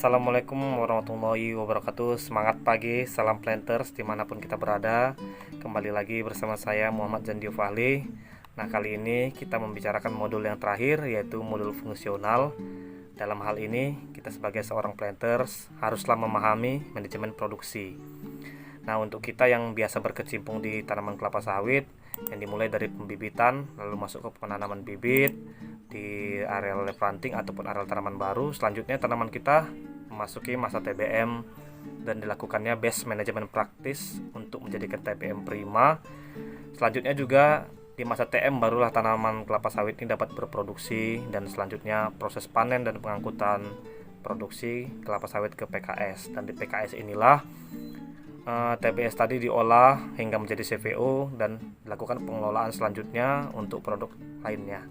Assalamualaikum warahmatullahi wabarakatuh. Semangat pagi, salam planters dimanapun kita berada. Kembali lagi bersama saya Muhammad Zandio Fahli. Nah, kali ini kita membicarakan modul yang terakhir, yaitu modul fungsional. Dalam hal ini, kita sebagai seorang planters haruslah memahami manajemen produksi. Nah, untuk kita yang biasa berkecimpung di tanaman kelapa sawit, yang dimulai dari pembibitan lalu masuk ke penanaman bibit di areal planting ataupun areal tanaman baru, selanjutnya tanaman kita memasuki masa TBM dan dilakukannya best management practice untuk menjadikan TBM prima. Selanjutnya juga di masa TM barulah tanaman kelapa sawit ini dapat berproduksi, dan selanjutnya proses panen dan pengangkutan produksi kelapa sawit ke PKS, dan di PKS inilah TBS tadi diolah hingga menjadi CVO dan dilakukan pengelolaan selanjutnya untuk produk lainnya.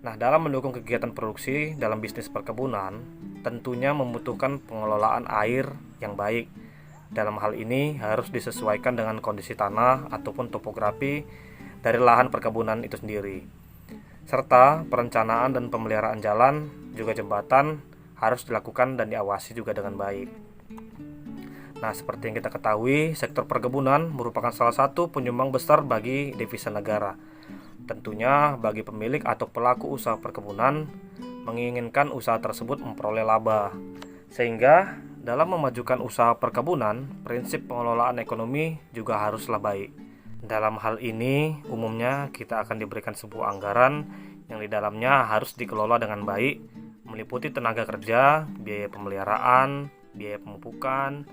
Nah, dalam mendukung kegiatan produksi dalam bisnis perkebunan, tentunya membutuhkan pengelolaan air yang baik. Dalam hal ini harus disesuaikan dengan kondisi tanah ataupun topografi dari lahan perkebunan itu sendiri. Serta perencanaan dan pemeliharaan jalan juga jembatan harus dilakukan dan diawasi juga dengan baik. Nah, seperti yang kita ketahui, sektor perkebunan merupakan salah satu penyumbang besar bagi devisa negara. Tentunya bagi pemilik atau pelaku usaha perkebunan menginginkan usaha tersebut memperoleh laba. Sehingga dalam memajukan usaha perkebunan, prinsip pengelolaan ekonomi juga haruslah baik. Dalam hal ini, umumnya kita akan diberikan sebuah anggaran yang di dalamnya harus dikelola dengan baik, meliputi tenaga kerja, biaya pemeliharaan, biaya pemupukan,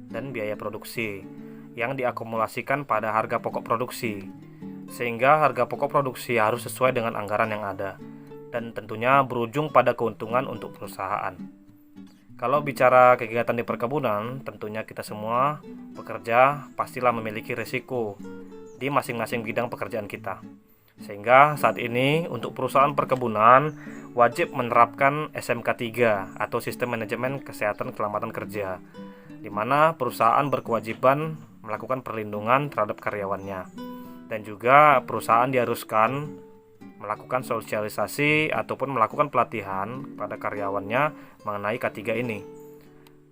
dan biaya produksi yang diakumulasikan pada harga pokok produksi, sehingga harga pokok produksi harus sesuai dengan anggaran yang ada dan tentunya berujung pada keuntungan untuk perusahaan. Kalau bicara kegiatan di perkebunan, tentunya kita semua pekerja pastilah memiliki risiko di masing-masing bidang pekerjaan kita, sehingga saat ini untuk perusahaan perkebunan wajib menerapkan SMK 3 atau Sistem Manajemen Kesehatan Keselamatan Kerja, di mana perusahaan berkewajiban melakukan perlindungan terhadap karyawannya, dan juga perusahaan diharuskan melakukan sosialisasi ataupun melakukan pelatihan pada karyawannya mengenai K3 ini,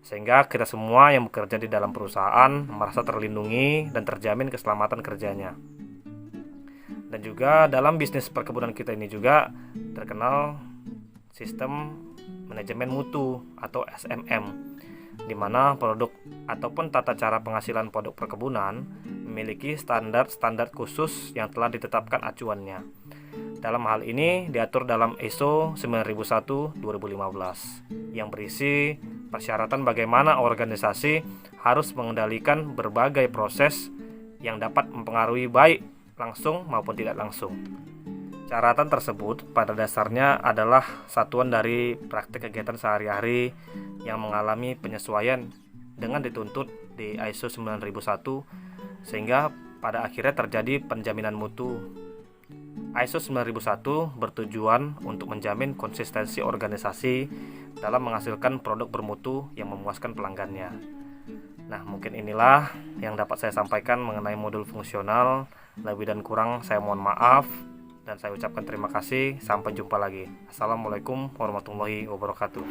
sehingga kita semua yang bekerja di dalam perusahaan merasa terlindungi dan terjamin keselamatan kerjanya. Dan juga dalam bisnis perkebunan kita ini juga terkenal sistem manajemen mutu atau SMM, di mana produk ataupun tata cara penghasilan produk perkebunan memiliki standar-standar khusus yang telah ditetapkan acuannya. Dalam hal ini diatur dalam ISO 9001/2015 yang berisi persyaratan bagaimana organisasi harus mengendalikan berbagai proses yang dapat mempengaruhi baik langsung maupun tidak langsung. Caratan tersebut pada dasarnya adalah satuan dari praktik kegiatan sehari-hari yang mengalami penyesuaian dengan dituntut di ISO 9001, sehingga pada akhirnya terjadi penjaminan mutu. ISO 9001 bertujuan untuk menjamin konsistensi organisasi dalam menghasilkan produk bermutu yang memuaskan pelanggannya. Nah, mungkin inilah yang dapat saya sampaikan mengenai modul fungsional. Lebih dan kurang saya mohon maaf, dan saya ucapkan terima kasih. Sampai jumpa lagi. Assalamualaikum warahmatullahi wabarakatuh.